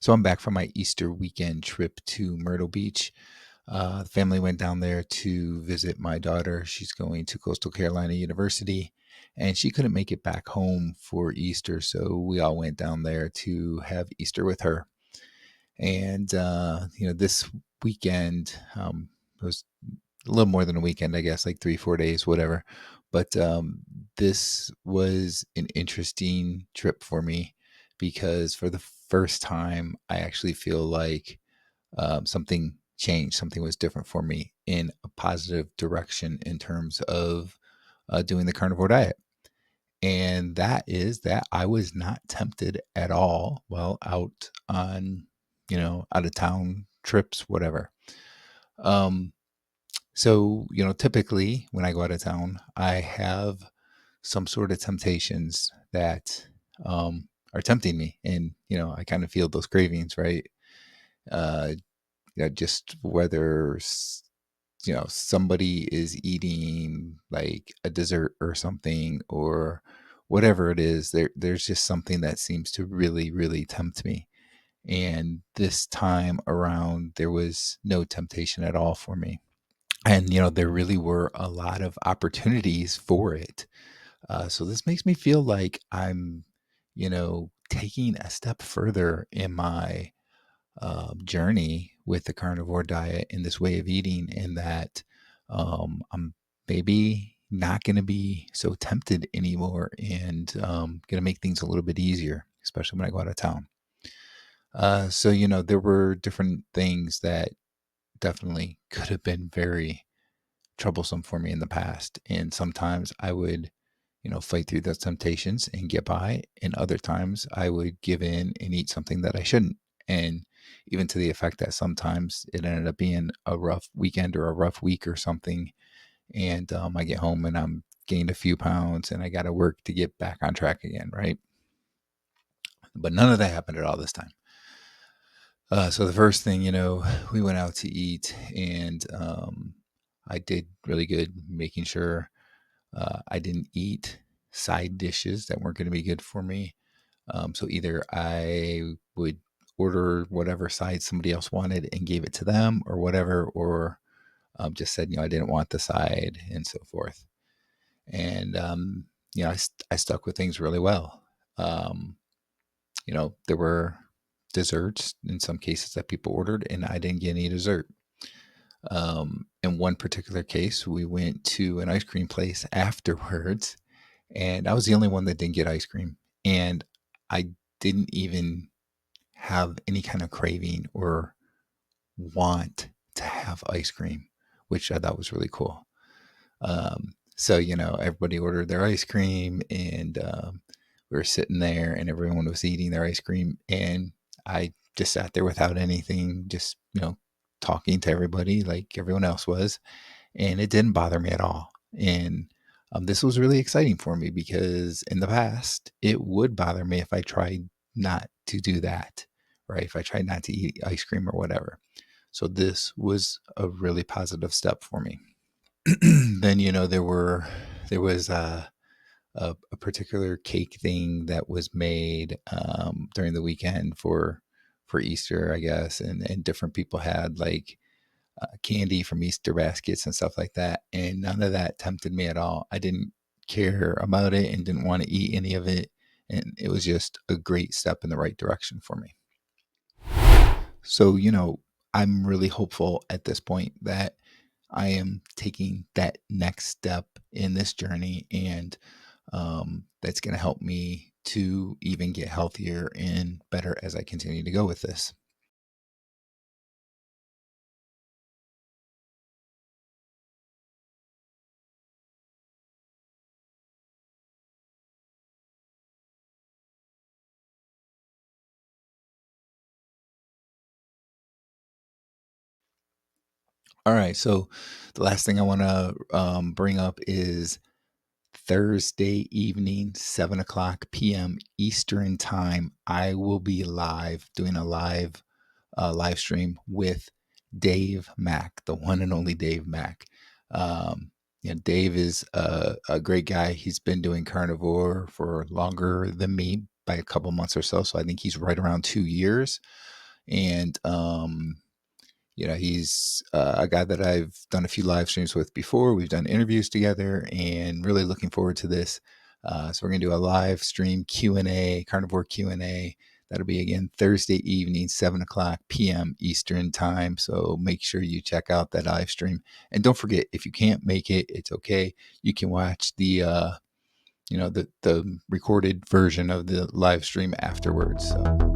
So I'm back from my Easter weekend trip to Myrtle Beach. The family went down there to visit my daughter. She's going to Coastal Carolina University, and she couldn't make it back home for Easter, so we all went down there to have Easter with her. And this weekend was a little more than a weekend, I guess, like 3, 4 days, whatever. But this was an interesting trip for me because for the first time, I actually feel like something changed, something was different for me in a positive direction in terms of doing the carnivore diet. And that is that I was not tempted at all while out on, out of town trips, whatever. Um, typically when I go out of town, I have some sort of temptations that are tempting me. And, I kind of feel those cravings, right? Uh, just whether, somebody is eating like a dessert or something or whatever it is, there's just something that seems to really, really tempt me. And this time around, there was no temptation at all for me. And, there really were a lot of opportunities for it. So this makes me feel like I'm, taking a step further in my journey with the carnivore diet and this way of eating, and that I'm maybe not going to be so tempted anymore and going to make things a little bit easier, especially when I go out of town. There were different things that definitely could have been very troublesome for me in the past. And sometimes I would, fight through those temptations and get by. And other times I would give in and eat something that I shouldn't. And even to the effect that sometimes it ended up being a rough weekend or a rough week or something. And I get home and I'm gained a few pounds and I got to work to get back on track again. Right. But none of that happened at all this time. So the first thing, we went out to eat and I did really good making sure I didn't eat side dishes that weren't going to be good for me. So either I would order whatever side somebody else wanted and gave it to them or whatever, or just said, I didn't want the side and so forth. And, I stuck with things really well. Um, there were desserts in some cases that people ordered and I didn't get any dessert. In one particular case, we went to an ice cream place afterwards, and I was the only one that didn't get ice cream. And I didn't even have any kind of craving or want to have ice cream, which I thought was really cool. Everybody ordered their ice cream, and we were sitting there, and everyone was eating their ice cream, and I just sat there without anything, just talking to everybody like everyone else was, and it didn't bother me at all. And this was really exciting for me because in the past, it would bother me if I tried not to do that, right? If I tried not to eat ice cream or whatever. So this was a really positive step for me. Then there was a particular cake thing that was made during the weekend for Easter, I guess, and different people had like candy from Easter baskets and stuff like that. And none of that tempted me at all. I didn't care about it and didn't want to eat any of it. And it was just a great step in the right direction for me. So, I'm really hopeful at this point that I am taking that next step in this journey. And that's going to help me to even get healthier and better as I continue to go with this. All right. So the last thing I want to bring up is Thursday evening, 7 o'clock p.m. Eastern time. I will be live doing a live stream with Dave Mack, the one and only Dave Mack. Dave is a great guy. He's been doing carnivore for longer than me by a couple months or so. So I think he's right around 2 years. And he's a guy that I've done a few live streams with before. We've done interviews together, and really looking forward to this. So we're gonna do a live stream Q&A, carnivore Q&A. That'll be again Thursday evening, 7 o'clock p.m. Eastern time. So make sure you check out that live stream. And don't forget, if you can't make it, it's okay. You can watch the recorded version of the live stream afterwards. So